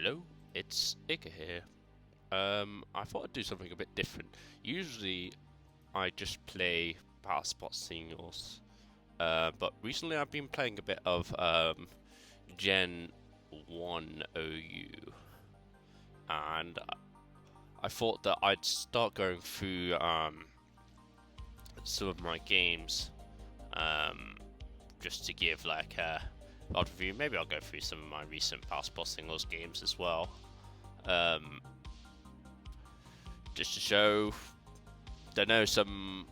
Hello, it's Ika here. I thought I'd do something a bit different. Usually, I just play Battle Spot singles, but recently I've been playing a bit of Gen 1 OU, and I thought that I'd start going through some of my games, just to give like a overview. Maybe I'll go through some of my recent Battle Spot singles games as well. Just to show, don't know, some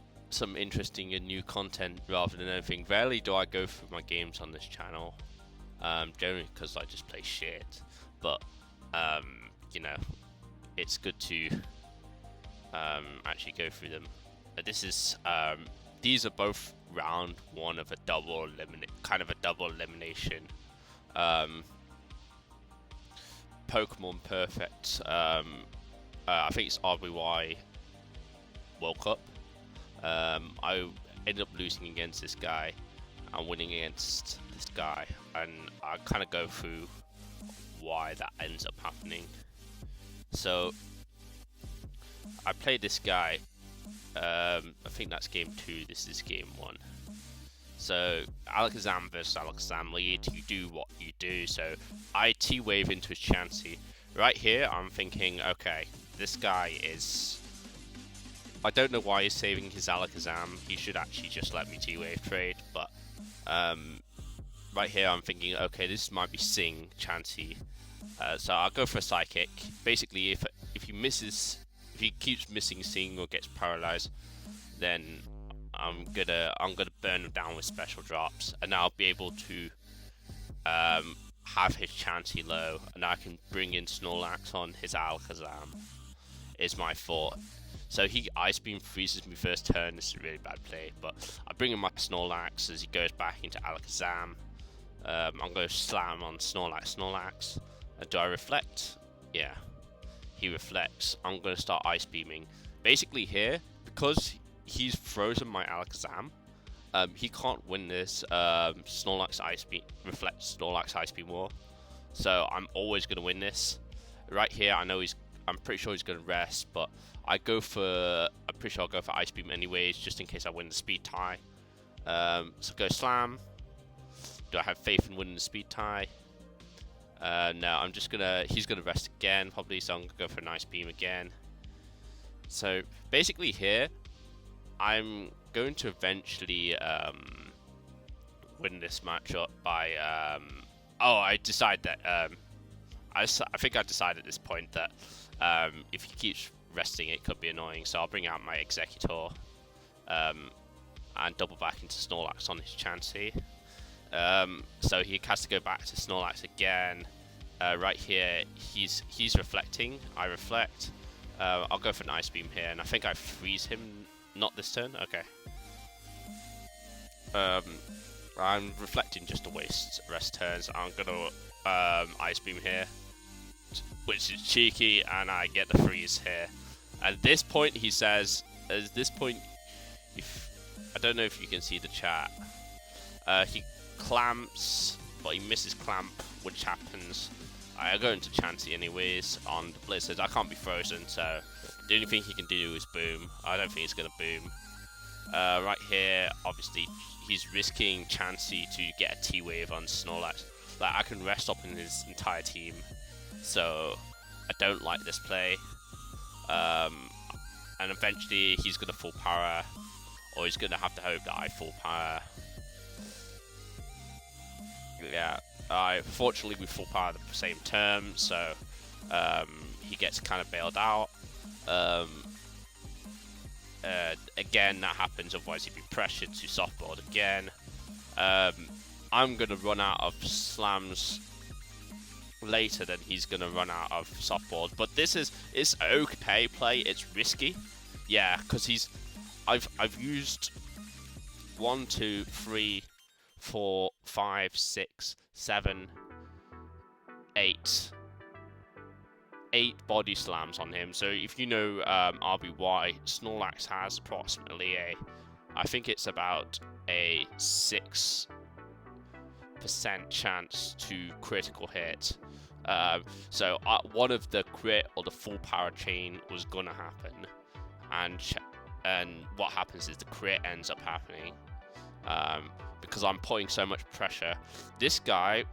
interesting and new content rather than anything. Rarely do I go through my games on this channel, generally because I just play shit. But you know, it's good to actually go through them. These are both round one of a double elimination. Pokemon Perfect. I think it's RBY World Cup. I ended up losing against this guy and winning against this guy, and I kind of go through why that ends up happening. So I played this guy. I think that's game 2. This is game 1. So Alakazam versus Alakazam lead. You do what you do. So I T-wave into his Chansey. Right here, I'm thinking, okay, this guy is... I don't know why he's saving his Alakazam. He should actually just let me T-wave trade. But right here, I'm thinking, okay, this might be Sing Chansey. So I'll go for a Psychic. Basically, if he keeps missing Sing or gets paralyzed, then I'm gonna burn him down with special drops, and I'll be able to have his Chansey low, and I can bring in Snorlax on his Alakazam. Is my thought. So he Ice Beam freezes me first turn. This is a really bad play, but I bring in my Snorlax as he goes back into Alakazam. I'm going to slam on Snorlax. Do I reflect? Yeah. He reflects. I'm going to start Ice Beaming. Basically here, because he's frozen my Alakazam, he can't win this Snorlax Ice Beam, reflect Snorlax Ice Beam War. So I'm always going to win this. Right here, I'm pretty sure he's going to rest, but I'm pretty sure I'll go for Ice Beam anyways, just in case I win the speed tie. So go Slam. Do I have faith in winning the speed tie? No, he's gonna rest again probably, so I'm gonna go for an Ice Beam again. So basically here, I'm going to eventually win this matchup by I decide that I think I decided at this point that if he keeps resting, it could be annoying. So I'll bring out my Executor and double back into Snorlax on his Chansey. So he has to go back to Snorlax again. Right here, he's reflecting. I reflect. I'll go for an Ice Beam here, and I think I freeze him. Not this turn. Okay. I'm reflecting just to waste rest turns. I'm gonna Ice Beam here, which is cheeky, and I get the freeze here. At this point, he says, "At this point, I don't know if you can see the chat. He clamps, but he misses clamp, which happens. I go into Chansey anyways on the Blizzard. I can't be frozen, so the only thing he can do is boom. I don't think he's going to boom. Right here, obviously, he's risking Chansey to get a T-Wave on Snorlax. Like, I can rest up in his entire team, so I don't like this play. And eventually, he's going to full power, or he's going to have to hope that I full power. Yeah, fortunately we full power at the same term, so he gets kind of bailed out. Again, that happens, otherwise he'd be pressured to softboard again. I'm going to run out of slams later than he's going to run out of softboard, but it's okay play. It's risky, yeah, because I've used 1, 2, 3, 4, 5, 6, 7, 8 body slams on him. So if you know RBY, Snorlax has approximately I think it's about a 6% chance to critical hit So one of the crit or the full power chain was gonna happen, and what happens is the crit ends up happening, because I'm putting so much pressure. This guy,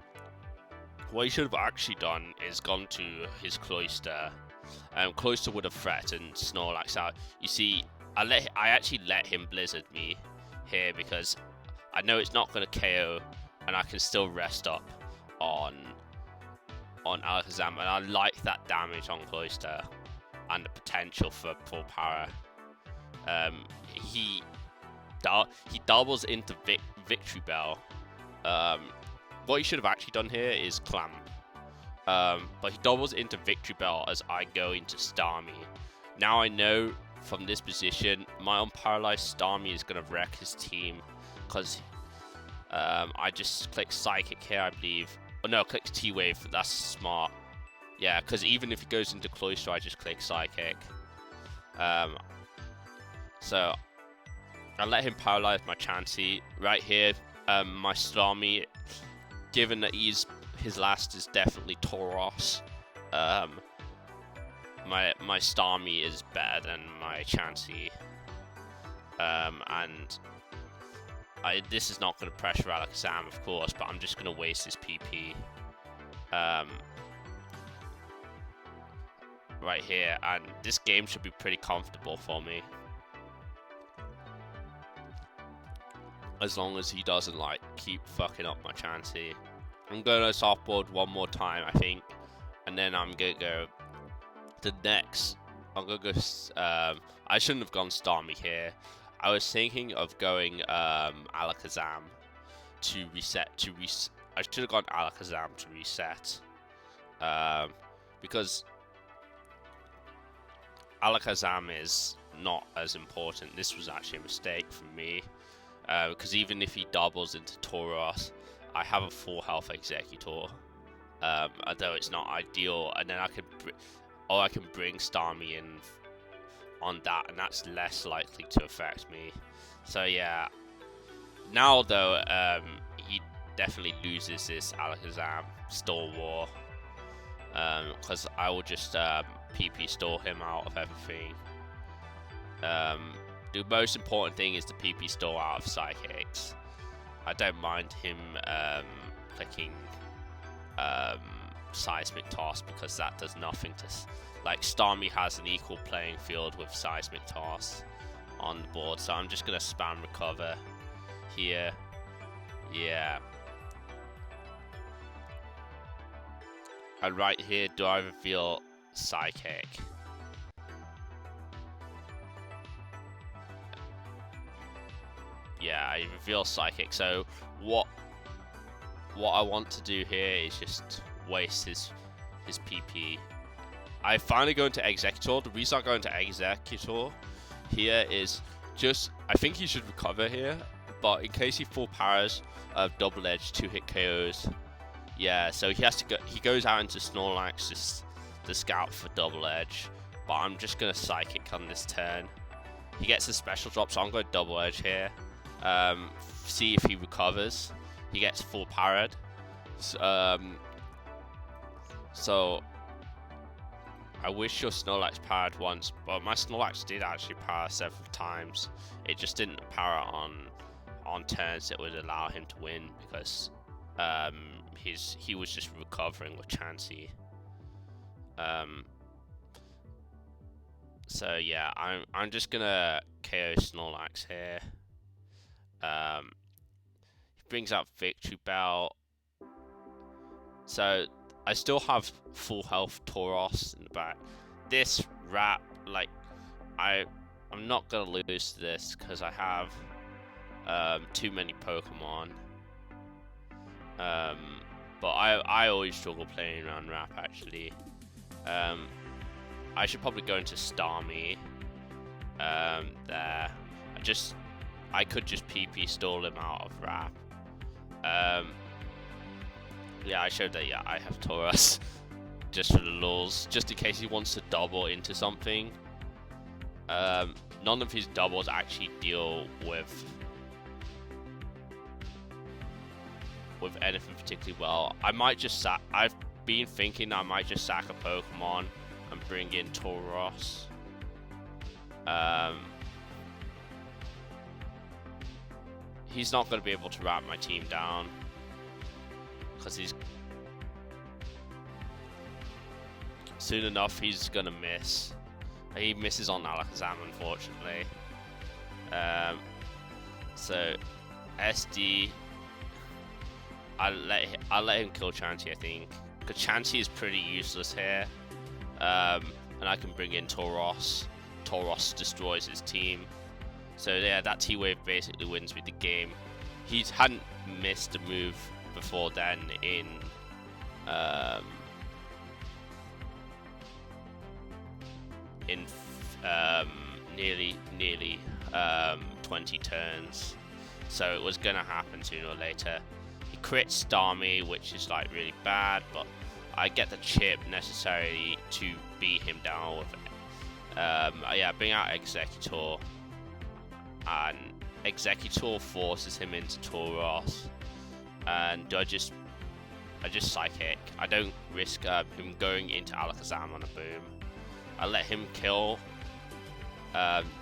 what he should have actually done is gone to his Cloister. Cloister would have threatened Snorlax out. You see, I actually let him Blizzard me here because I know it's not going to KO, and I can still rest up on Alakazam, and I like that damage on Cloister and the potential for full power. He doubles into Victory Bell. What he should have actually done here is Clamp. But he doubles into Victory Bell as I go into Starmie. Now I know from this position, my unparalyzed Starmie is going to wreck his team, because I just click Psychic here, I believe. Oh no, click T-Wave, that's smart. Yeah, because even if he goes into Cloister, I just click Psychic. So I let him paralyze my Chansey. Right here, my Starmie, given that his last is definitely Tauros, my Starmie is better than my Chansey. And this is not going to pressure Alakazam, of course, but I'm just going to waste his PP. Right here, and this game should be pretty comfortable for me. As long as he doesn't, like, keep fucking up my Chansey. I'm going to softboard one more time, I think. And then I'm going to go the next. I'm going to go... I shouldn't have gone Starmie here. I was thinking of going Alakazam to reset. I should have gone Alakazam to reset. Because Alakazam is not as important. This was actually a mistake for me. Because even if he doubles into Tauros, I have a full health Executor. Although it's not ideal, and then I can bring Starmie in on that, and that's less likely to affect me. So yeah. Now though, he definitely loses this Alakazam Store War. Because I will just PP store him out of everything. The most important thing is the PP store out of Psychics. I don't mind him clicking Seismic Toss, because that does nothing to... Like, Starmie has an equal playing field with Seismic Toss on the board, so I'm just going to spam Recover here. Yeah. And right here, do I reveal Psychic? Yeah, I reveal Psychic. So what I want to do here is just waste his PP. I finally go into Executor. The reason I go into Executor here is just, I think he should recover here, but in case he full powers of Double Edge 2-hit KOs, yeah, so he has to go. He goes out into Snorlax just to scout for Double Edge, but I'm just gonna Psychic on this turn. He gets a special drop, so I'm going Double Edge here. See if he recovers. He gets full powered. So I wish your Snorlax powered once, but my Snorlax did actually power several times. It just didn't power on turns that would allow him to win, because he was just recovering with Chansey. So yeah, I'm just gonna KO Snorlax here. He brings out Victory Bell. So I still have full health Tauros in the back. This Wrap, like, I'm not gonna lose to this because I have too many Pokemon. But I always struggle playing around Wrap, actually. I should probably go into Starmie. There. I could just PP stall him out of Wrap. Yeah, I showed that, yeah, I have Tauros. Just for the lulz. Just in case he wants to double into something. None of his doubles actually deal with anything particularly well. I might just been thinking I might just sack a Pokemon and bring in Tauros. He's not going to be able to wrap my team down because soon enough he's going to miss. He misses on Alakazam, unfortunately. So SD, I'll let him kill Chansey, I think, because Chansey is pretty useless here. And I can bring in Tauros. Tauros destroys his team. So yeah, that T-Wave basically wins me the game. He hadn't missed a move before then in nearly 20 turns. So it was gonna happen sooner or later. He crits Starmie, which is like really bad, but I get the chip necessary to beat him down with it. Yeah, bring out Executor, and Executor forces him into Tauros, and I just Psychic. I don't risk him going into Alakazam on a boom. I let him kill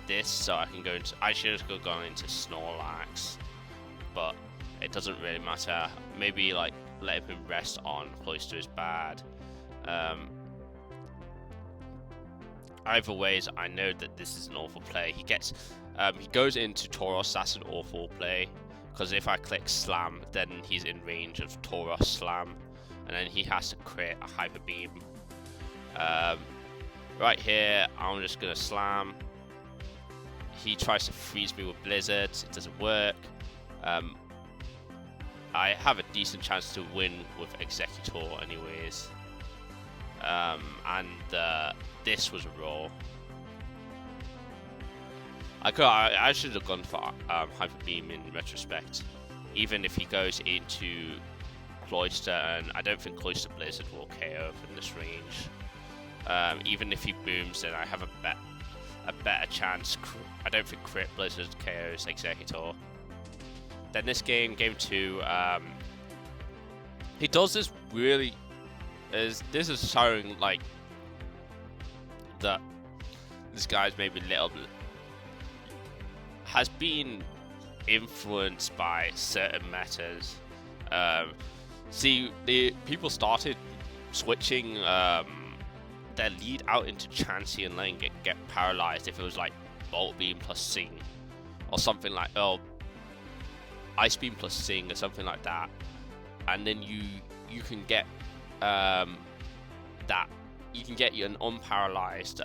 this, so I can go into. I should have gone into Snorlax, but it doesn't really matter. Maybe like let him rest on Cloyster is bad. Either ways, I know that this is an awful play. He goes into Tauros. That's an awful play, because if I click Slam, then he's in range of Tauros Slam, and then he has to crit a Hyper Beam. Right here, I'm just gonna Slam. He tries to freeze me with Blizzard. It doesn't work. I have a decent chance to win with Executor anyways. This was a roll. I should have gone for Hyper Beam in retrospect, even if he goes into Cloyster, and I don't think Cloyster Blizzard will KO from this range. Even if he booms, then I have a better chance. I don't think Crit Blizzard KOs Executor. Then this game 2, he does this really. This is showing like that this guy's maybe a little bit has been influenced by certain metas. See, the people started switching their lead out into Chansey and letting it get paralyzed if it was like Volt Beam plus Sing or something like Ice Beam plus Sing or something like that, and then you can get that you can get an unparalyzed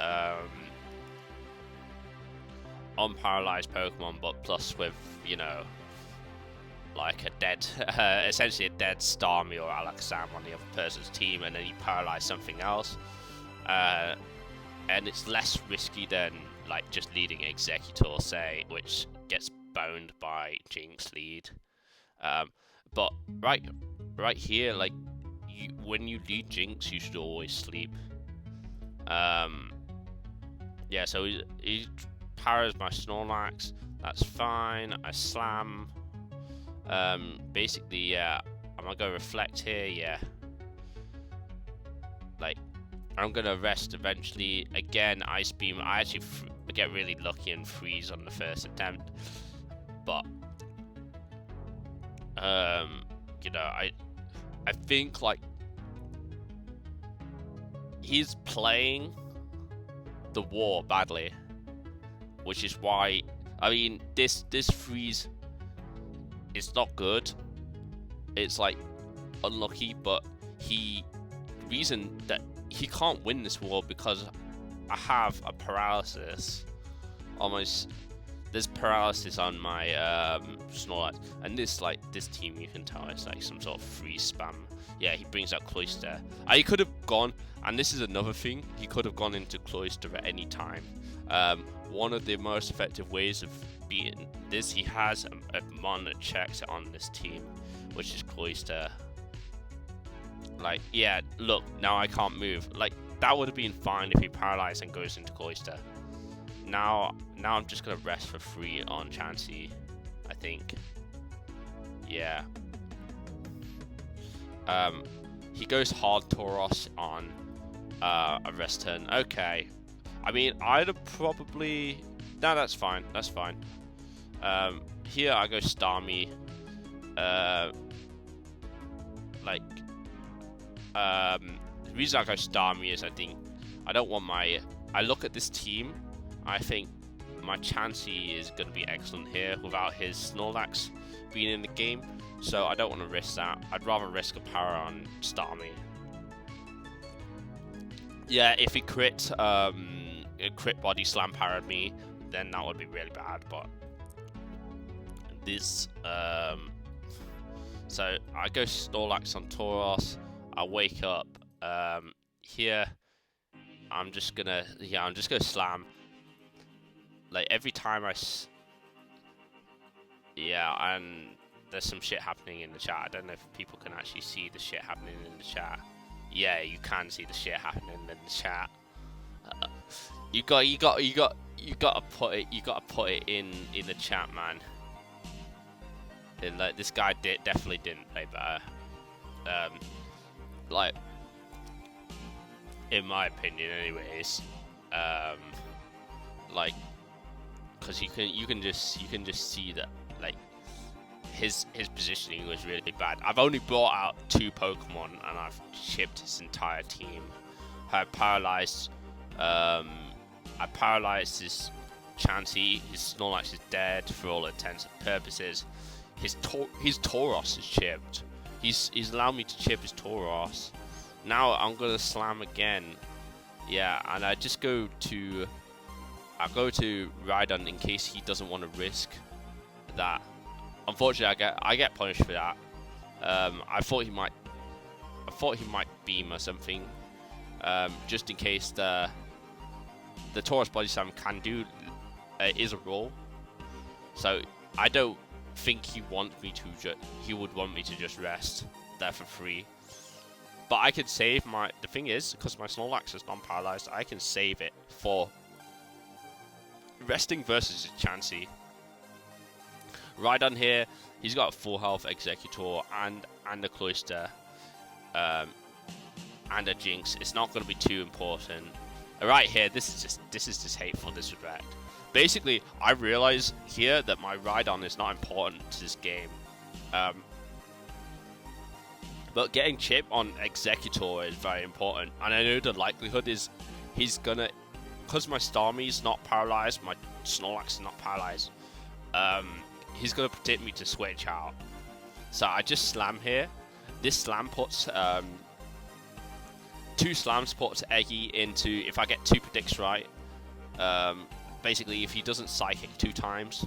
Pokemon, but plus with, you know, like a dead essentially a dead Starmie or Alakazam on the other person's team, and then you paralyze something else, and it's less risky than like just leading Executor, say, which gets boned by Jinx lead. But right here, like when you lead Jinx, you should always sleep. Yeah, so he powers my Snorlax. That's fine. I Slam. Basically, yeah. I'm gonna go Reflect here. Yeah. Like, I'm gonna rest eventually. Again, Ice Beam. I actually get really lucky and freeze on the first attempt, but you know, I think like he's playing the war badly, which is why, I mean, this freeze is not good. It's like unlucky, but reason that he can't win this war because I have a paralysis. Almost, there's paralysis on my Snorlax, and this team, you can tell it's like some sort of freeze spam. Yeah, he brings out Cloyster. He could have gone, and this is another thing, he could have gone into Cloyster at any time. One of the most effective ways of beating this, he has a mon that checks it on this team, which is Cloyster. Like, yeah, look, now I can't move. Like, that would have been fine if he paralyzed and goes into Cloyster. Now I'm just gonna rest for free on Chansey, I think. Yeah. he goes hard Tauros on a rest turn. Okay, I mean, I'd have probably... No, that's fine. That's fine. Here I go Starmie. The reason I go Starmie is I think I don't want my... I look at this team, I think my Chansey is going to be excellent here without his Snorlax being in the game, so I don't want to risk that. I'd rather risk a power on Starmie. Yeah, if he crit body slam powered me, then that would be really bad, but this so I go Snorlax on Tauros. I wake up here. I'm just gonna slam. Like every time and there's some shit happening in the chat. I don't know if people can actually see the shit happening in the chat. Yeah, you can see the shit happening in the chat. You gotta put it in the chat, man. And, like, this guy definitely didn't play better. Like, in my opinion, anyways. Like, because you can just see that, like, his positioning was really bad. I've only brought out 2 Pokemon and I've chipped his entire team. I paralyzed his Chansey. His Snorlax is dead for all intents and purposes. His Tauros is chipped. He's allowed me to chip his Tauros. Now I'm gonna slam again. Yeah, and I go to Rhydon in case he doesn't want to risk that. Unfortunately, I get punished for that. I thought he might beam or something, just in case the Tauros body slam can do is a roll. So I don't think he would want me to just rest there for free. But I could save the thing is, because my Snorlax is non-paralyzed, I can save it for resting versus Chansey. Rhydon here, he's got a full health Executor and a Cloyster, and a Jinx. It's not going to be too important. Right here, this is just hateful disrespect. Basically, I realize here that my Rhydon is not important to this game. But getting chip on Executor is very important. And I know the likelihood is he's gonna... Because my Starmie is not paralyzed, my Snorlax is not paralyzed, he's gonna predict me to switch out. So I just slam here. This slam puts... 2 slams puts Eggy into... If I get 2 predicts right... basically, if he doesn't Psychic 2 times,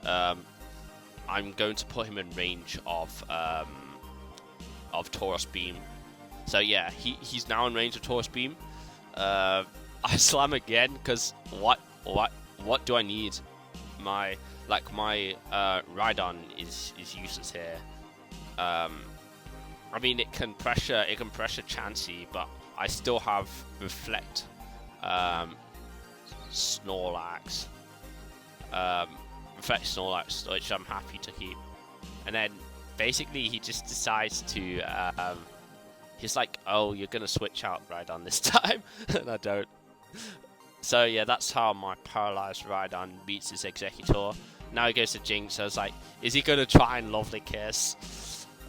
I'm going to put him in range of Tauros Beam. So yeah, he's now in range of Tauros Beam. I slam again because what do I need? My Rhydon is useless here. I mean, it can pressure Chansey, but I still have Reflect. Snorlax, Reflect Snorlax, which I'm happy to keep. And then basically he just decides to he's like, oh, you're gonna switch out Rhydon this time. And I don't. So yeah, that's how my paralyzed Rhydon beats his Executor. Now he goes to Jinx. I was like, is he gonna try and Lovely Kiss?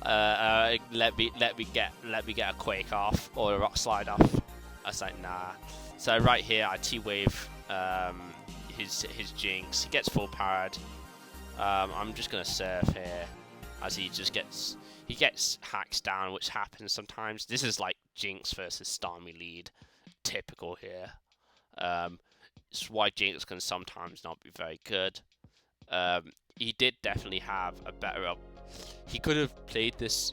Let me get a Quake off or a Rock Slide off. I was like, nah. So right here I T-Wave his Jinx. He gets full powered. I'm just gonna surf here as he gets hacks down, which happens sometimes. This is like Jinx versus Starmie lead, typical here. It's why Jinx can sometimes not be very good. He did definitely have a better he could have played this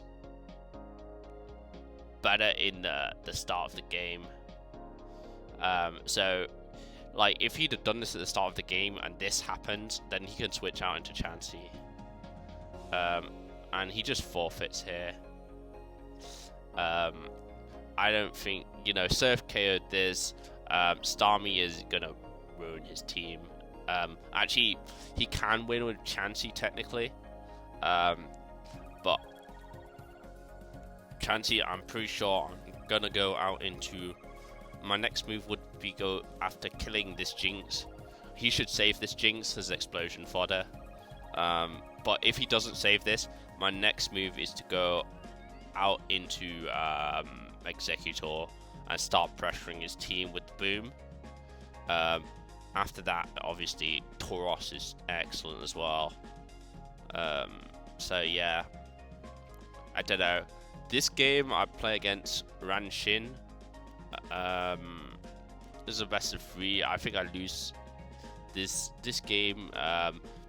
better in the start of the game. So, like, if he'd have done this at the start of the game and this happened, then he can switch out into Chansey. And he just forfeits here. I don't think, Surf KO'd this. Starmie is gonna ruin his team. Actually, he can win with Chansey technically. But Chanty, I'm pretty sure I'm gonna go out into... My next move would be go after killing this Jinx. He should save this Jinx as explosion fodder. But if he doesn't save this, my next move is to go out into Executor and start pressuring his team with the boom. After that, obviously, Tauros is excellent as well. So yeah, I don't know. This game I play against Ranshin. This is a best of 3. I think I lose this game.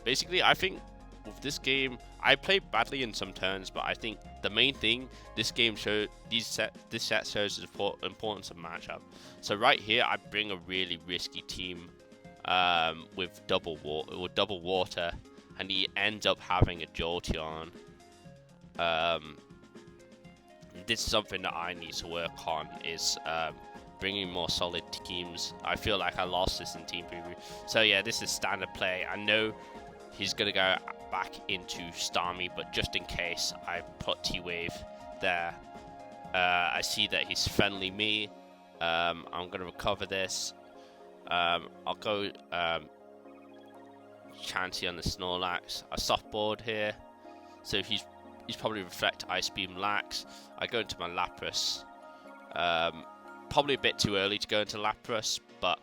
Basically, I think with this game, I played badly in some turns, but I think the main thing this game shows, this set shows the importance of matchup. So right here, I bring a really risky team with double water, and he ends up having a Jolteon. This is something that I need to work on, is bringing more solid teams. I feel like I lost this in team preview. So yeah, this is standard play. I know he's going to go back into Starmie, but just in case, I put T-Wave there. I see that he's friendly me. I'm going to recover this. I'll go Chanty on the Snorlax. I softboard here. So he's probably Reflect, Ice Beam, Lax. I go into my Lapras. Probably a bit too early to go into Lapras, but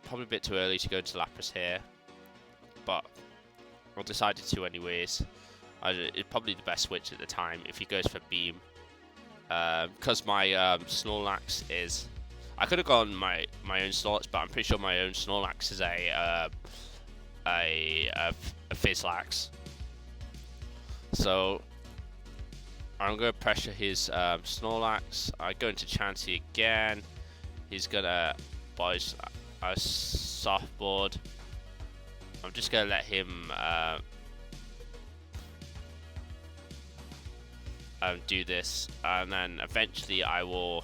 probably a bit too early to go into Lapras here. But I decided to anyways. It's probably the best switch at the time if he goes for Beam. Because my Snorlax is... I could have gone my own Snorlax, but I'm pretty sure my own Snorlax is a Fizzlax. So I'm going to pressure his Snorlax. I go into Chanty again. He's going to buy a softboard. I'm just going to let him do this, and then eventually I will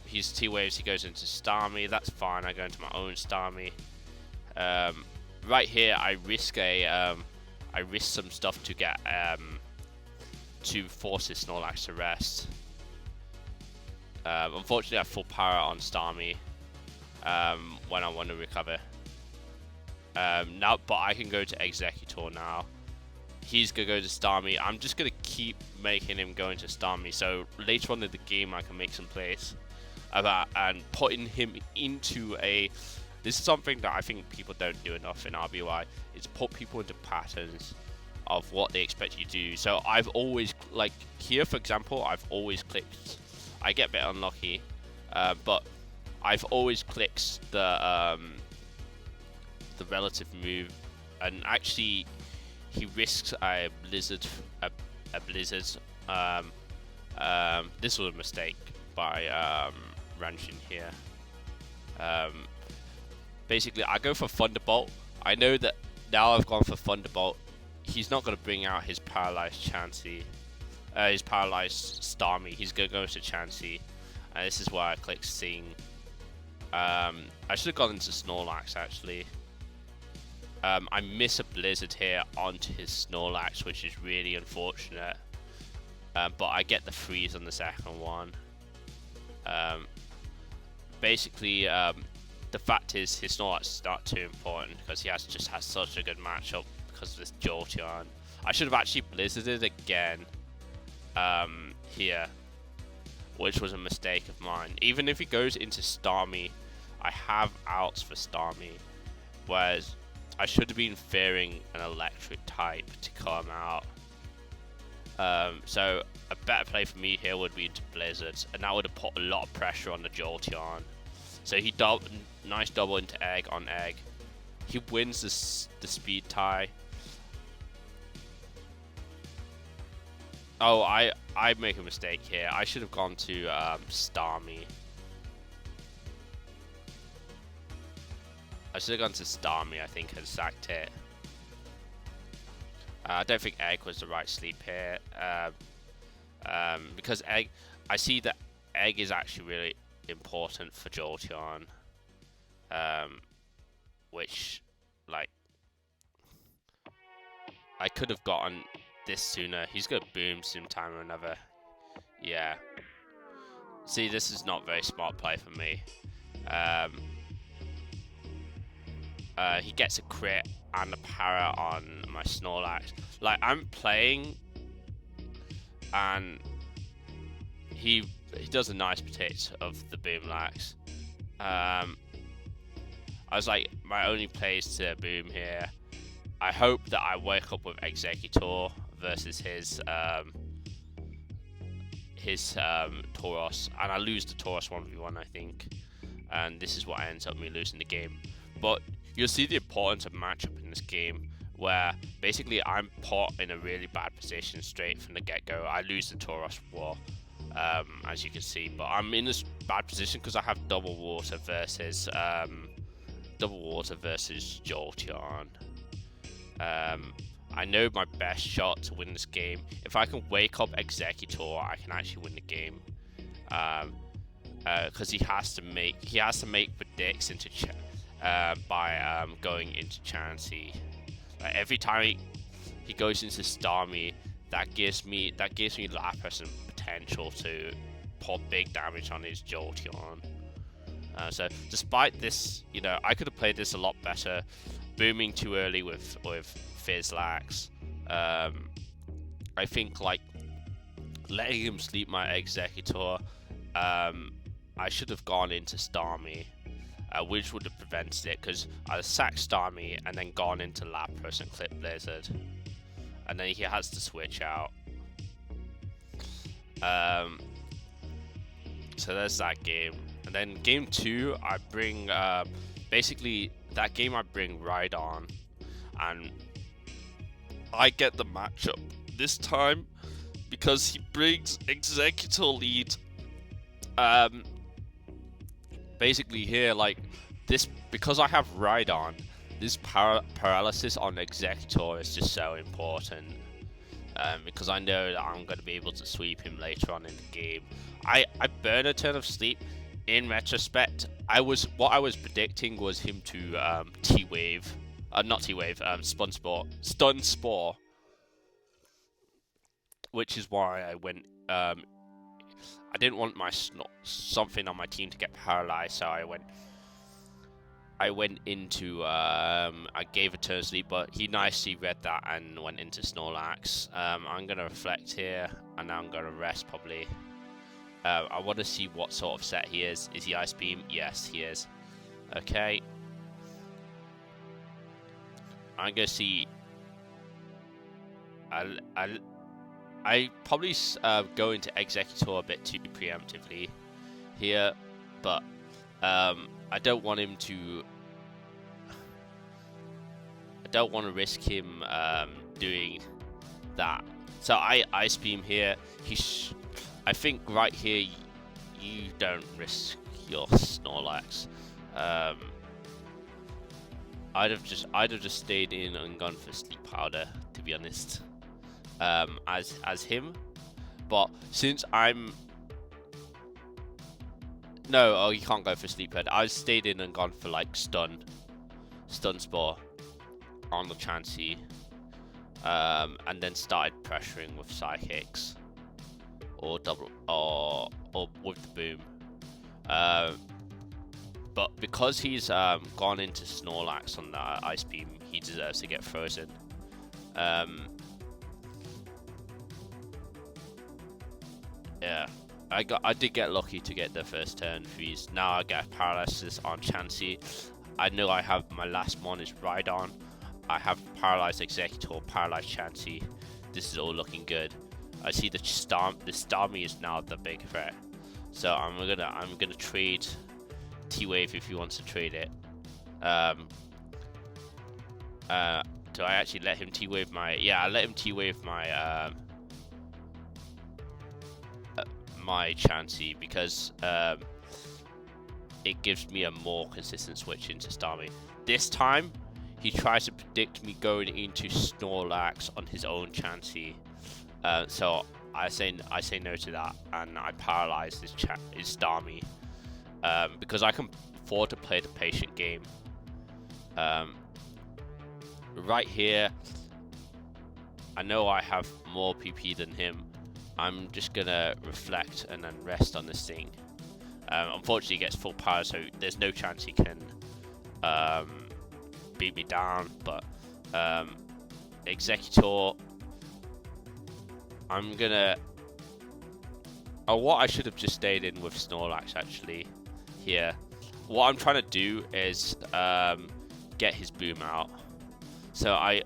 he's T-Waves, he goes into Starmie. That's fine, I go into my own Starmie. Right here I risk some stuff to get to force his Snorlax to rest. Unfortunately I have full power on Starmie when I want to recover. Now, but I can go to Executor now. He's gonna go to Starmie. I'm just gonna keep making him go into Starmie, so later on in the game I can make some plays about and putting him into a... This is something that I think people don't do enough in RBY, is put people into patterns of what they expect you to do. So I've always, like here for example, I've always clicked... I get a bit unlucky, but I've always clicked the relative move, and actually he risks a blizzard. This was a mistake by Ranshin here. Basically, I go for Thunderbolt. I know that now I've gone for Thunderbolt, he's not going to bring out his paralyzed Chansey, his paralyzed Starmie. He's going to go to Chansey, and this is why I click Sing. I should have gone into Snorlax actually. I miss a Blizzard here onto his Snorlax, which is really unfortunate. But I get the freeze on the second one. Basically, the fact is his Snorlax is not too important because he just has such a good matchup because of this Jolteon. I should have actually Blizzarded again here, which was a mistake of mine. Even if he goes into Starmie, I have outs for Starmie, whereas I should have been fearing an electric type to come out. So a better play for me here would be into Blizzard, and that would have put a lot of pressure on the Jolteon. So he nice double into Egg on Egg. He wins the speed tie. Oh, I make a mistake here. I should have gone to Starmie. I should have gone to Starmie, I think, and sacked it. I don't think Egg was the right sleep here. Because Egg, I see that Egg is actually really important for Jolteon. which, like, I could have gotten this sooner. He's gonna boom sometime or another. Yeah. See, this is not very smart play for me. He gets a crit and a para on my Snorlax. Like, I'm playing, and he does a nice protect of the Boomlax. I was like, my only play is to boom here. I hope that I wake up with Executor versus his Tauros, and I lose the Tauros 1v1, I think, and this is what ends up me losing the game. But you'll see the importance of matchup in this game, where basically I'm put in a really bad position straight from the get-go. I lose the Tauros war, as you can see, but I'm in this bad position because I have double water versus Jolteon. I know my best shot to win this game. If I can wake up Executor, I can actually win the game. Because he has to make predicts into by going into Chansey. Like, every time he goes into Starmie, that gives me Lapras and potential to put big damage on his Jolteon. So despite this, you know, I could have played this a lot better. Booming too early with Fizzlax. I think, like, letting him sleep my Executor, I should have gone into Starmie, which would have prevented it, because I sacked Starmie and then gone into Lapras and clipped Blizzard, and then he has to switch out. So there's that game, and then game 2, I bring basically that game I bring Rhydon, and I get the matchup this time because he brings Executor lead. Basically here, like, this, because I have Rhydon, this paralysis on Executor is just so important. Because I know that I'm going to be able to sweep him later on in the game. I burn a turn of sleep. In retrospect, what I was predicting was him to T-Wave, not T-Wave, Stun Spore, which is why I went. I didn't want my something on my team to get paralyzed, so I went into. I gave a turn of sleep, but he nicely read that and went into Snorlax. I'm gonna reflect here, and now I'm gonna rest probably. I want to see what sort of set he is. Is he Ice Beam? Yes, he is. Okay. I'm gonna see. I probably go into Executor a bit too preemptively here, but I don't want him to. I don't want to risk him doing that. So I Ice Beam here. I think right here you don't risk your Snorlax. I'd have just stayed in and gone for Sleep Powder, to be honest. As him, but since I'm you can't go for Sleep Powder. I stayed in and gone for like Stun Spore on the Chansey, and then started pressuring with Psychics. Or with the boom, but because he's gone into Snorlax on that Ice Beam, he deserves to get frozen. Yeah, I did get lucky to get the first turn freeze. Now I get paralysis on Chansey. I know I have my last one is Rhydon. I have paralyzed Executor, paralyzed Chansey. This is all looking good. I see the Starmie is now the big threat, so I'm gonna trade T-Wave if he wants to trade it. Do I actually let him T-Wave my? Yeah, I let him T-Wave my my Chansey because it gives me a more consistent switch into Starmie. This time he tries to predict me going into Snorlax on his own Chansey. So I say no to that, and I paralyze his Starmie because I can afford to play the patient game. Right here, I know I have more PP than him. I'm just gonna reflect and then rest on this thing. Unfortunately, he gets full power, so there's no chance he can beat me down. But Executor, I'm gonna. Oh, what I should have just stayed in with Snorlax actually. Here, what I'm trying to do is get his boom out. So I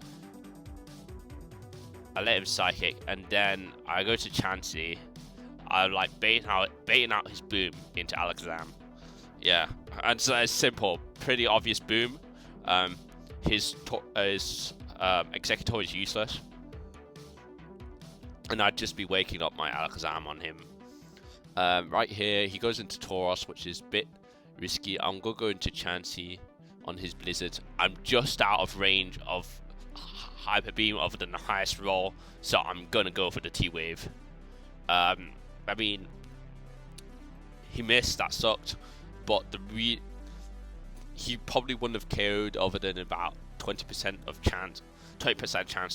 let him Psychic, and then I go to Chansey. I like baiting out his boom into Alakazam. Yeah, and so it's simple, pretty obvious boom. His Executor is useless, and I'd just be waking up my Alakazam on him. Right here, he goes into Tauros, which is a bit risky. I'm gonna go into Chansey on his Blizzard. I'm just out of range of Hyper Beam other than the highest roll, so I'm gonna go for the T-Wave. I mean, he missed, that sucked, but he probably wouldn't have KO'd other than about 20% chance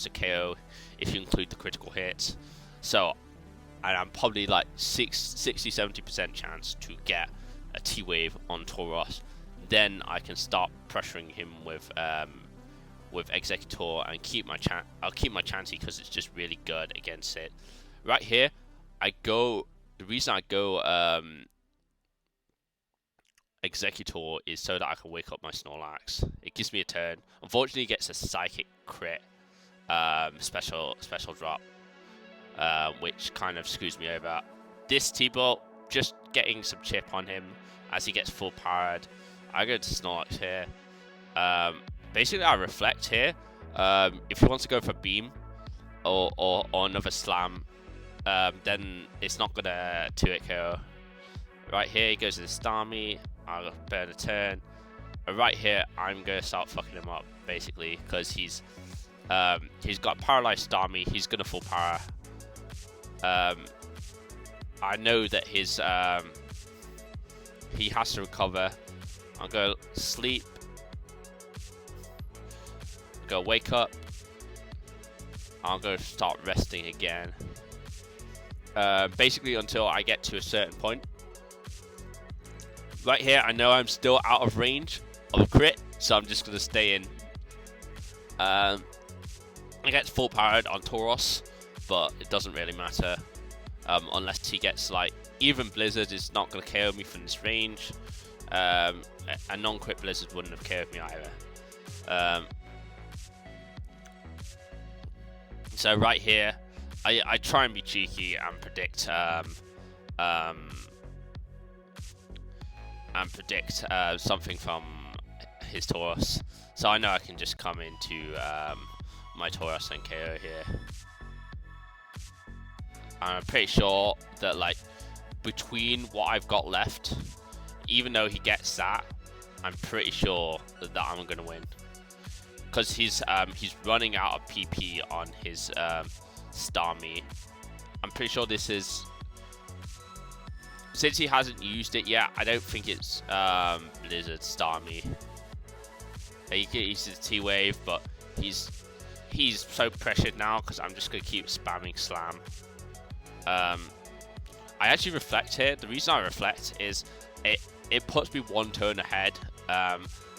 to KO if you include the critical hits. So, and I'm probably like 60-70% chance to get a T-Wave on Tauros. Then I can start pressuring him with Executor and I'll keep my Chansey because it's just really good against it. Right here, the reason I go Executor is so that I can wake up my Snorlax. It gives me a turn. Unfortunately, he gets a Psychic crit special drop, which kind of screws me over. This T-Bolt, just getting some chip on him as he gets full powered. I go to Snorlax here. Basically, I reflect here. If he wants to go for Beam or another Slam, then it's not gonna 2-hit KO. Right here, he goes to the Starmie. I'll burn a turn. Right here, I'm gonna start fucking him up basically because he's got paralyzed Starmie. He's gonna full power. I know that his he has to recover. I'll go sleep. Go wake up. I'll go start resting again. Basically until I get to a certain point. Right here, I know I'm still out of range of a crit, so I'm just gonna stay in. I get full powered on Tauros, but it doesn't really matter unless he gets like even Blizzard is not gonna KO me from this range. A non-crit Blizzard wouldn't have KO'd me either. So right here, I try and be cheeky and predict something from his Tauros. So I know I can just come into my Tauros and KO here. I'm pretty sure that like between what I've got left, even though he gets that, I'm pretty sure that I'm gonna win. Because he's running out of PP on his Starmie. I'm pretty sure this is, since he hasn't used it yet, I don't think it's Blizzard Starmie. He uses T-Wave, but he's so pressured now because I'm just gonna keep spamming Slam. I actually reflect here. The reason I reflect is it puts me one turn ahead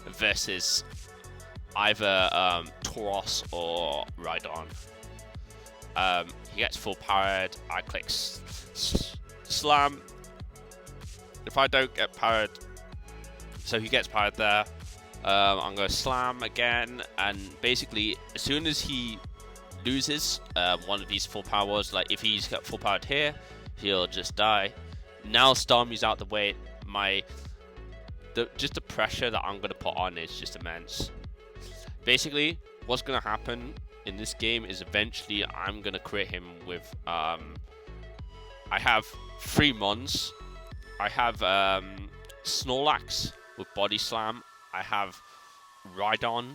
versus either Tauros or Rhydon. He gets full powered. I click Slam. If I don't get powered, so he gets powered there. I'm going to Slam again, and basically as soon as he loses one of these full powers, like if he's got full powered here, he'll just die. Now Starmie's out the way. Just the pressure that I'm going to put on is just immense. Basically, what's going to happen in this game is eventually I'm going to crit him with I have 3 Mons. I have Snorlax with Body Slam. I have Rhydon,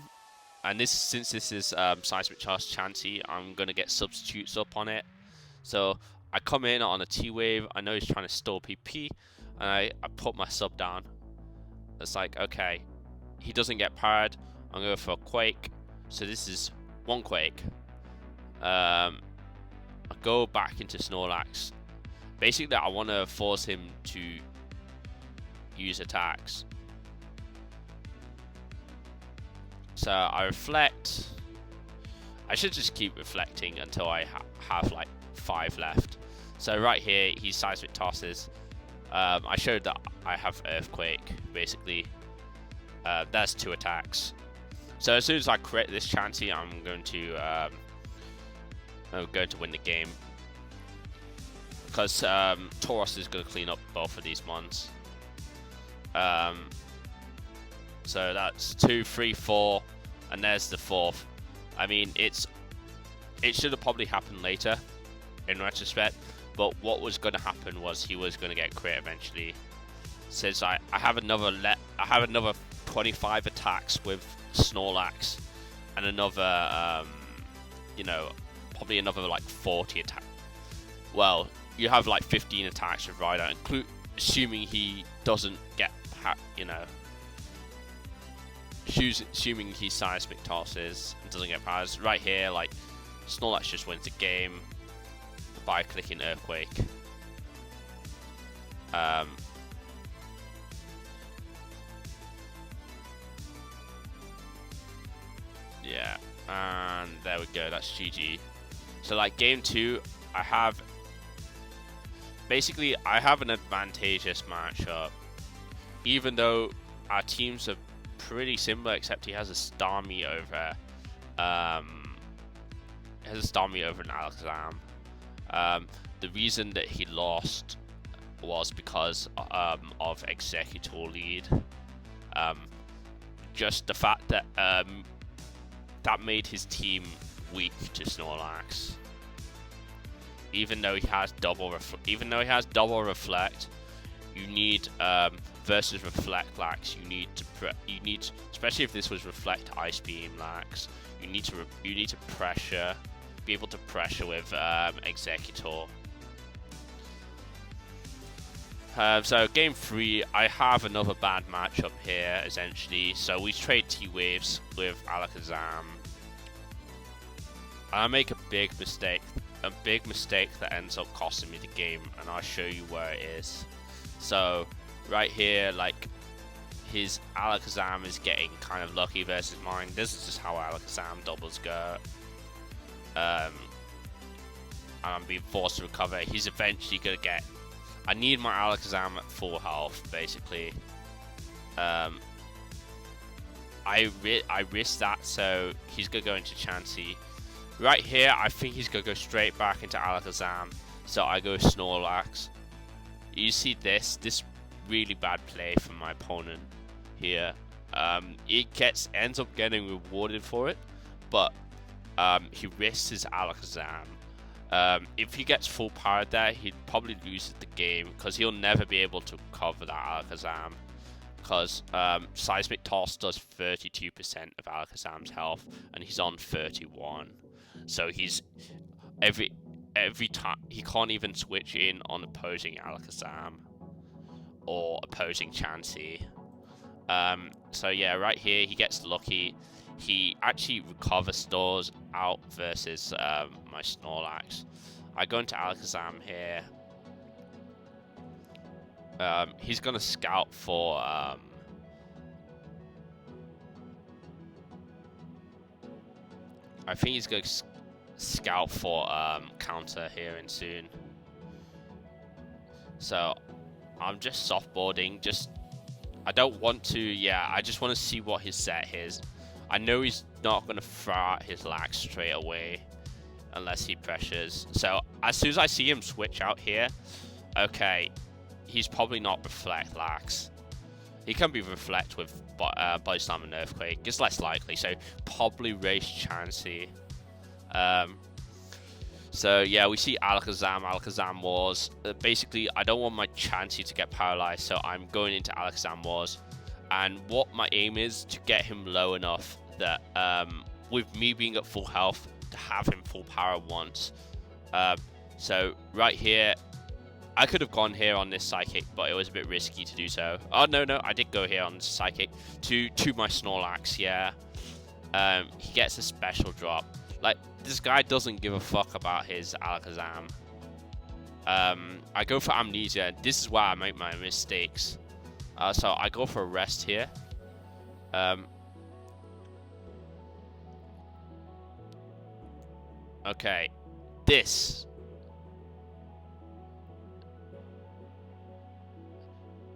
and since this is Seismic Charge Chansey, I'm going to get substitutes up on it. So I come in on a T-Wave. I know he's trying to store PP, and I put my sub down. It's like, okay, he doesn't get powered. I'm going for a Quake. So this is one Quake. I go back into Snorlax. Basically, I want to force him to use attacks. So I reflect. I should just keep reflecting until I have like 5 left. So right here, he Seismic Tosses. I showed that I have Earthquake, basically. That's 2 attacks. So as soon as I crit this Chansey, I'm going to win the game. Because Tauros is going to clean up both of these mons. So that's 2, 3, 4, and there's the 4th. I mean, it should have probably happened later, in retrospect. But what was going to happen was he was going to get crit eventually. Since I have another 25 attacks with Snorlax, and another probably another like 40 attack. Well, you have like 15 attacks with Rhydon, assuming he doesn't get assuming he Seismic Tosses and doesn't get powers. Right here, like Snorlax just wins the game by clicking Earthquake. Yeah, and there we go. That's GG. So like game 2, I have an advantageous matchup, even though our teams are pretty similar, except he has a Starmie over an Alakazam. The reason that he lost was because of Executor lead. Just the fact that that made his team weak to Snorlax. Even though he has double reflect, you need versus reflect Lax. You need, especially if this was reflect Ice Beam Lax. You need to be able to pressure with Executor. So game 3, I have another bad matchup here essentially. So we trade T-Waves with Alakazam. I make a big mistake that ends up costing me the game, and I'll show you where it is. So right here, like his Alakazam is getting kind of lucky versus mine. This is just how Alakazam doubles go. And I'm being forced to recover. He's eventually gonna get. I need my Alakazam at full health, basically. I risk that, so he's gonna go into Chansey. Right here, I think he's gonna go straight back into Alakazam, so I go Snorlax. You see this really bad play from my opponent here. It ends up getting rewarded for it, but he risks his Alakazam. If he gets full powered there, he'd probably lose the game because he'll never be able to cover that Alakazam. Because Seismic Toss does 32% of Alakazam's health, and he's on 31. So he's every time he can't even switch in on opposing Alakazam or opposing Chansey. So yeah, right here he gets lucky. He actually recover stores out versus my Snorlax. I go into Alakazam here. He's gonna scout for I think he's gonna scout for counter here and soon. So I'm just softboarding. I don't want to. Yeah, I just want to see what his set is. I know he's not gonna throw out his Lax straight away unless he pressures. So as soon as I see him switch out here, okay, he's probably not reflect Lax. He can be reflect with Body Slam and Earthquake. It's less likely, so probably race Chansey. So yeah, we see Alakazam Wars. Basically, I don't want my Chansey to get paralyzed, so I'm going into Alakazam Wars. And what my aim is to get him low enough that with me being at full health, to have him full power once. So right here, I could have gone here on this Psychic, but it was a bit risky to do so. Oh no, I did go here on Psychic to my Snorlax, yeah. he gets a special drop. Like, this guy doesn't give a fuck about his Alakazam. I go for Amnesia. This is where I make my mistakes. So I go for a rest here. Okay, this.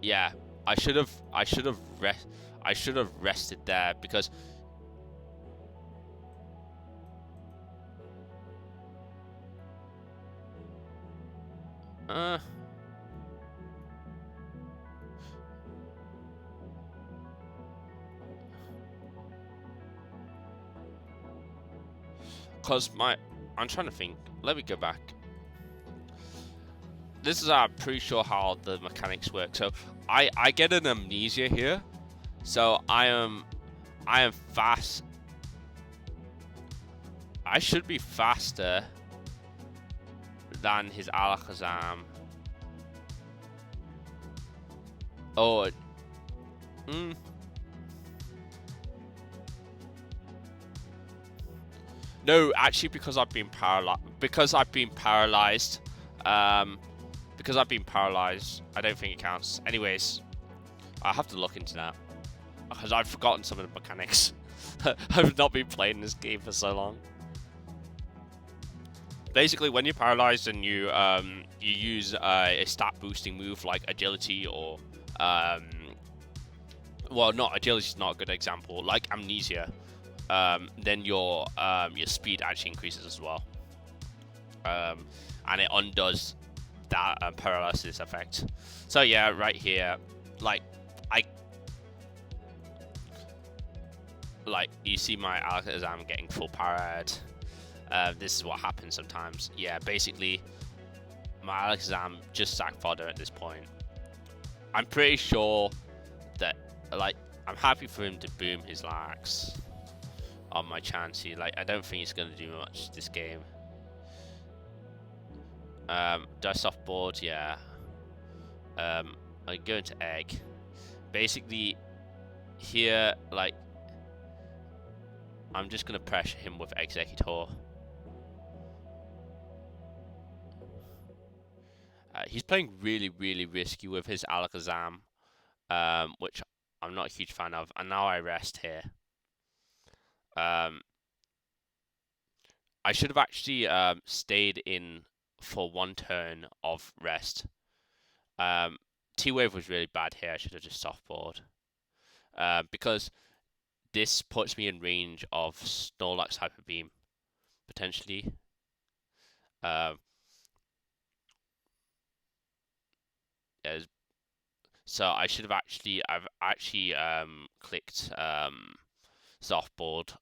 Yeah, I should have rested there because. Cause I'm trying to think. Let me go back. This is I'm pretty sure how the mechanics work. So I get an Amnesia here. So I am fast. I should be faster than his Alakazam. Oh. No, actually, because I've been paralyzed. Because I've been paralyzed, I don't think it counts. Anyways, I have to look into that because I've forgotten some of the mechanics. I've not been playing this game for so long. Basically, when you're paralyzed and you use a stat boosting move like agility or well, not agility is not a good example. Like Amnesia. Then your speed actually increases as well, and it undoes that paralysis effect. So yeah, right here, like you see my Alakazam getting full parried. This is what happens sometimes. Yeah, basically, my Alakazam just sack fodder at this point. I'm pretty sure that I'm happy for him to boom his lax on my Chansey. I don't think he's gonna do much this game. Do I soft board? Yeah. I go into egg. Basically, here, I'm just gonna pressure him with Executor. He's playing really, really risky with his Alakazam, which I'm not a huge fan of. And now I rest here. I should have actually stayed in for one turn of rest. T-Wave was really bad here. I should have just softboard. Because this puts me in range of Snorlax Hyper Beam, potentially. So I should have actually, I've actually clicked softboard.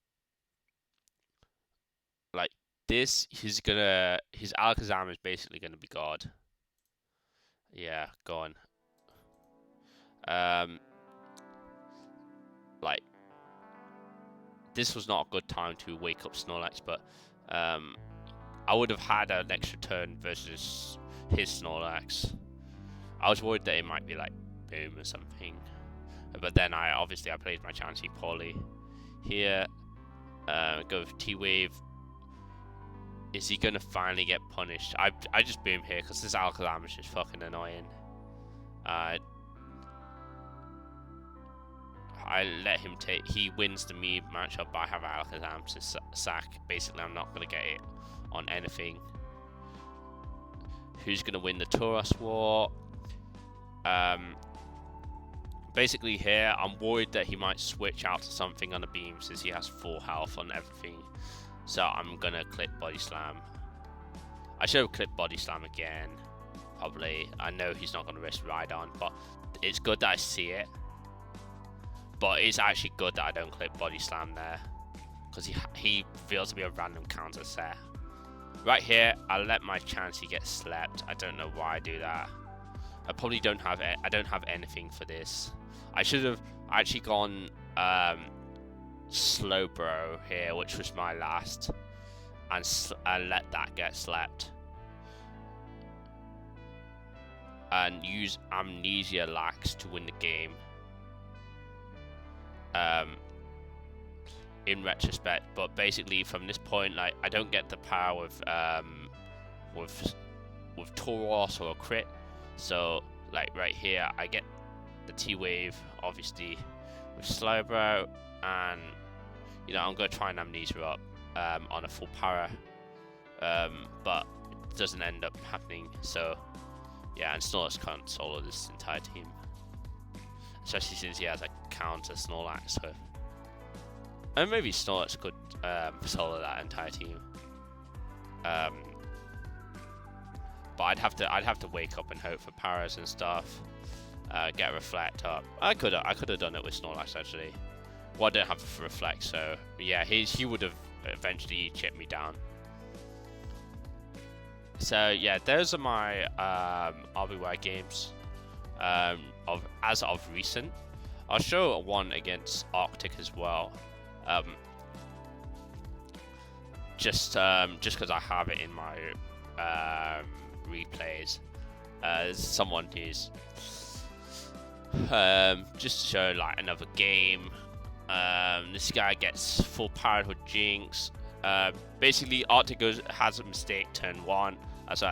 Like this, his Alakazam is basically gonna be God. Yeah, gone. This was not a good time to wake up Snorlax, but I would have had an extra turn versus his Snorlax. I was worried that it might be like boom or something, but then I played my Chansey poorly. Here, go with T-Wave. Is he gonna finally get punished? I just boom here because this Alakazam is just fucking annoying. I let him take. He wins the me matchup. I have Alakazam to sack. Basically, I'm not gonna get it on anything. Who's gonna win the Tauros War? Basically here, I'm worried that he might switch out to something on the beam since he has full health on everything. So I'm gonna click Body Slam. I should have clicked Body Slam again, probably. I know he's not gonna risk Rhydon, but it's good that I see it. But it's actually good that I don't click Body Slam there, because he feels to be a random counter set. Right here, I let my Chansey get slept. I don't know why I do that. I probably don't have anything for this. I should have actually gone Slowbro here, which was my last, and let that get slept. And use Amnesia Lax to win the game. in retrospect, but basically from this point, like, I don't get the power with Tauros or a crit. So like right here, I get the T-Wave, obviously, with Slowbro, and you know, I'm gonna try and Amnesia up on a full power, but it doesn't end up happening. So yeah, and Snorlax can't solo this entire team, especially since he has a counter Snorlax. So, and maybe Snorlax could solo that entire team. But I'd have to wake up and hope for powers and stuff. Get a Reflect up. I could have done it with Snorlax actually. Well, I don't have a Reflect, so yeah, he would have eventually chipped me down. So yeah, those are my RBY games as of recent. I'll show one against Arctic as well. Just because I have it in my replays. Someone who's just to show like another game. This guy gets full powered with Jinx. Basically, Arctic has a mistake turn 1. As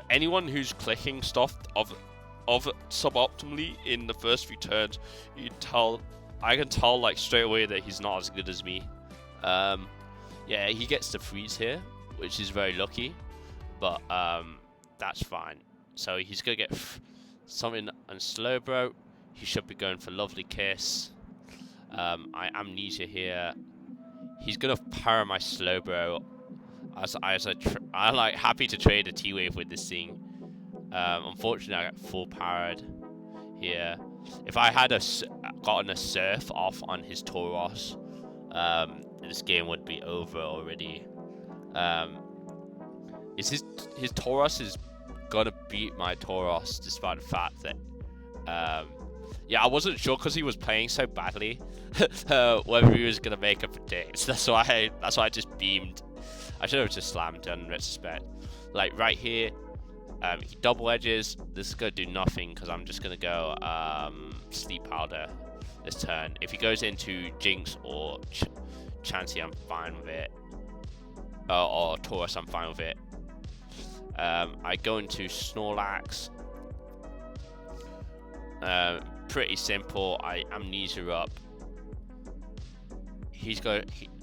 anyone who's clicking stuff of suboptimally in the first few turns, I can tell like straight away that he's not as good as me. Yeah, he gets the freeze here, which is very lucky, but that's fine. So he's gonna get something on Slowbro. He should be going for Lovely Kiss. I Amnesia here. He's gonna power my Slowbro. I'm like happy to trade a T-Wave with this thing. Unfortunately, I got full powered here. If I had gotten a Surf off on his Tauros, this game would be over already. His Tauros is gonna beat my Tauros, despite the fact that yeah, I wasn't sure because he was playing so badly whether he was gonna make a predict. That's why I just beamed. I should have just slammed in retrospect. Like right here, he double edges. This is gonna do nothing because I'm just gonna go Sleep Powder this turn. If he goes into Jinx or Chansey, I'm fine with it. Or Tauros, I'm fine with it. I go into Snorlax. Pretty simple. I Amnesia up.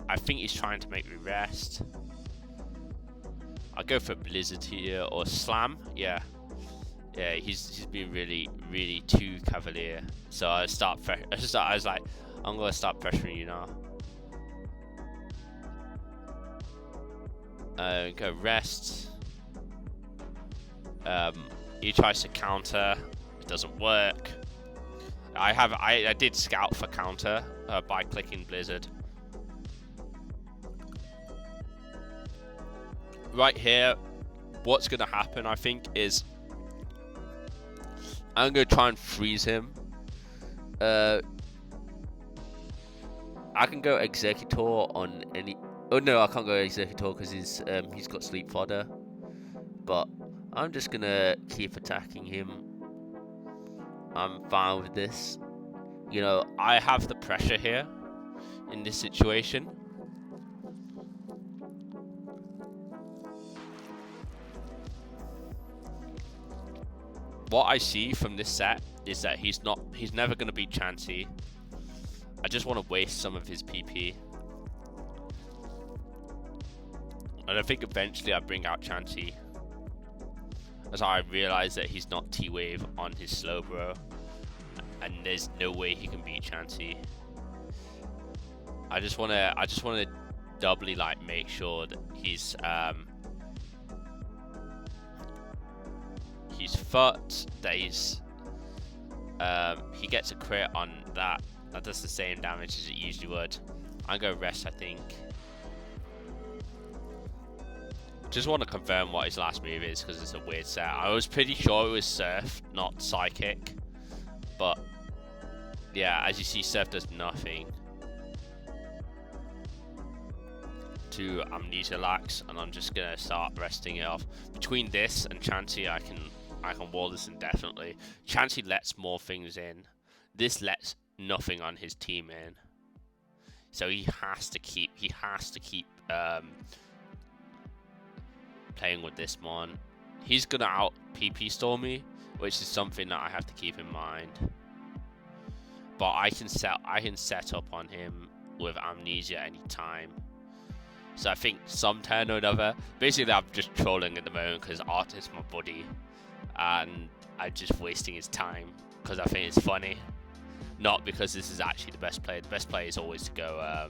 I think he's trying to make me rest. I'll go for Blizzard here or Slam. Yeah, he's been really too cavalier. So I was like, I'm gonna start pressuring you now. Go rest. He tries to counter. It doesn't work. I did scout for counter by clicking Blizzard. Right here, what's gonna happen, I think, is I'm gonna try and freeze him. I can go Executor on any. Oh no, I can't go Executor because he's got Sleep Fodder. But I'm just gonna keep attacking him. I'm fine with this. You know, I have the pressure here in this situation. What I see from this set is that he's never going to beat Chansey. I just want to waste some of his PP. And I think eventually I bring out Chansey, as I realize that he's not T-Wave on his Slowbro, and there's no way he can beat Chansey. I just wanna doubly like make sure that he's fucked, that he gets a crit on that. That does the same damage as it usually would. I'm gonna rest, I think. Just want to confirm what his last move is because it's a weird set. I was pretty sure it was Surf, not Psychic. But yeah, as you see, Surf does nothing to Amnesia Lax, and I'm just gonna start resting it off. Between this and Chansey, I can wall this indefinitely. Chansey lets more things in. This lets nothing on his team in. So he has to keep playing with this mon. He's gonna out PP store me, which is something that I have to keep in mind. But I can set up on him with amnesia anytime. So I think some turn or another. Basically, I'm just trolling at the moment because Art is my buddy, and I'm just wasting his time because I think it's funny, not because this is actually the best play. The best play is always to go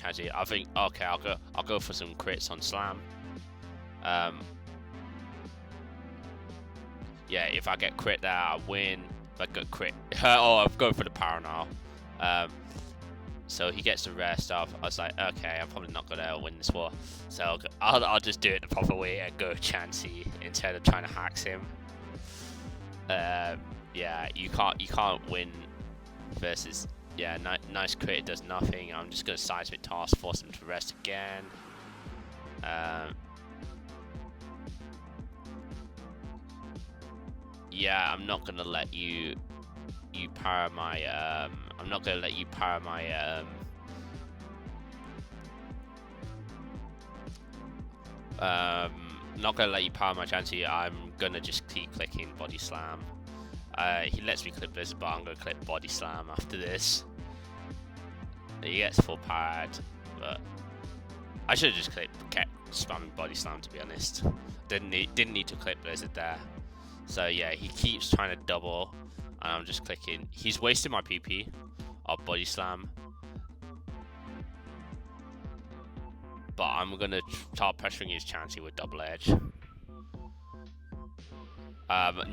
Chansey. I think okay, I'll go for some crits on Slam. Yeah, if I get crit there, I win. If I get crit, oh, I'm going for the power now. So he gets the rare stuff. I was like, okay, I'm probably not gonna win this war, so I'll just do it the proper way and go Chansey instead of trying to hacks him. Yeah, you can't win versus. Yeah, nice crit does nothing. I'm just gonna seismic toss, force him to rest again. Yeah, I'm not gonna let you power my I'm not gonna let you power my not gonna let you power my Chansey. I'm gonna just keep clicking body slam. He lets me clip Blizzard, but I'm gonna clip body slam after this. He gets full powered, but I should have just kept spamming body slam, to be honest. Didn't need to clip Blizzard there. So yeah, he keeps trying to double, and I'm just clicking. He's wasting my PP of body slam, but I'm gonna start pressuring his Chansey with double edge.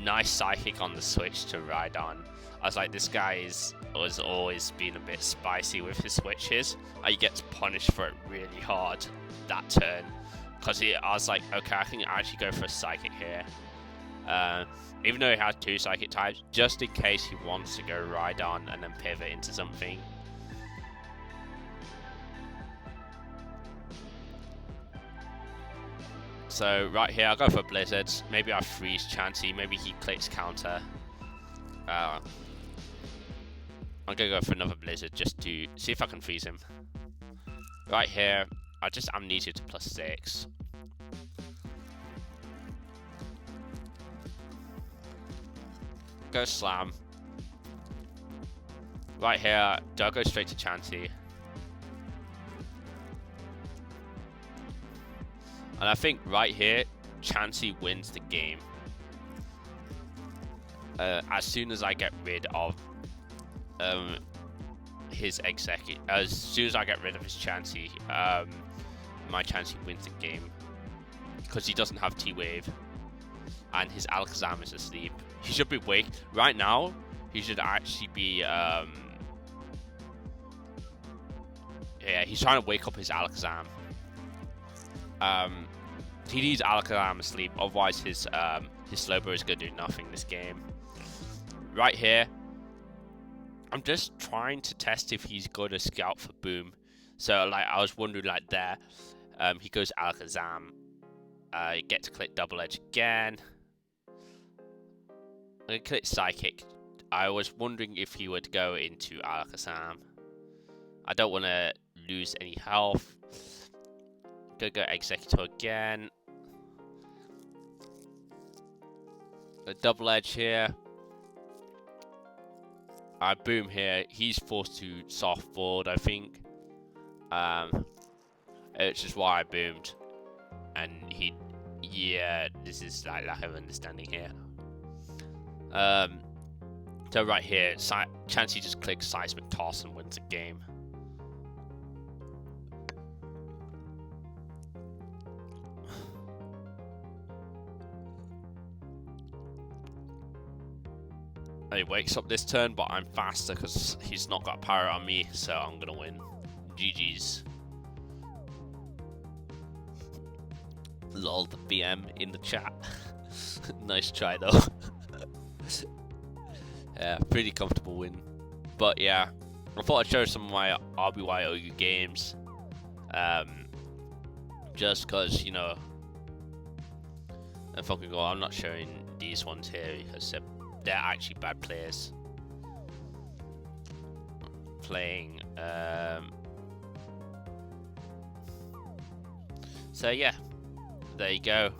Nice psychic on the switch to ride on. I was like, this guy was always been a bit spicy with his switches, and he gets punished for it really hard that turn. Because I was like, okay, I can actually go for a psychic here. Even though he has 2 psychic types, just in case he wants to go ride on and then pivot into something. So right here, I'll go for Blizzards. Maybe I freeze Chansey. Maybe he clicks counter. I'm gonna go for another Blizzard just to see if I can freeze him. Right here, I just amnesia to +6. Go slam. Right here, do I go straight to Chansey? And I think right here, Chansey wins the game. As soon as I get rid of his execute, as soon as I get rid of his Chansey, my Chansey wins the game because he doesn't have T-Wave, and his Alakazam is asleep. He should be awake right now. He should actually be. Yeah, he's trying to wake up his Alakazam. He needs Alakazam asleep, otherwise his Slowbro is gonna do nothing this game. Right here, I'm just trying to test if he's gonna scout for Boom. So like I was wondering like there, he goes Alakazam. You get to click double edge again. I'm gonna click Psychic. I was wondering if he would go into Alakazam. I don't want to lose any health. Go Executor again. A double edge here. I boom here. He's forced to soft board, I think. It's just why I boomed. And yeah, this is like lack of understanding here. So right here, Chansey just clicks Seismic Toss and wins the game. He wakes up this turn, but I'm faster because he's not got power on me, so I'm gonna win. GG's. Lol, the BM in the chat. Nice try though. Yeah, pretty comfortable win. But yeah, I thought I'd show some of my RBY OU games. Just because, you know, I'm not showing these ones here because they're actually bad players. Playing So yeah, there you go.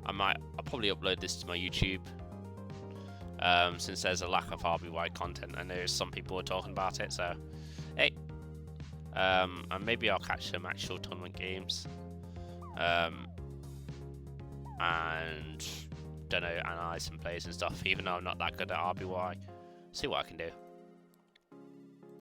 I'll probably upload this to my YouTube. Since there's a lack of RBY content, I know some people are talking about it, so hey, and maybe I'll catch some actual tournament games, and don't know, analyze some plays and stuff. Even though I'm not that good at RBY, see what I can do.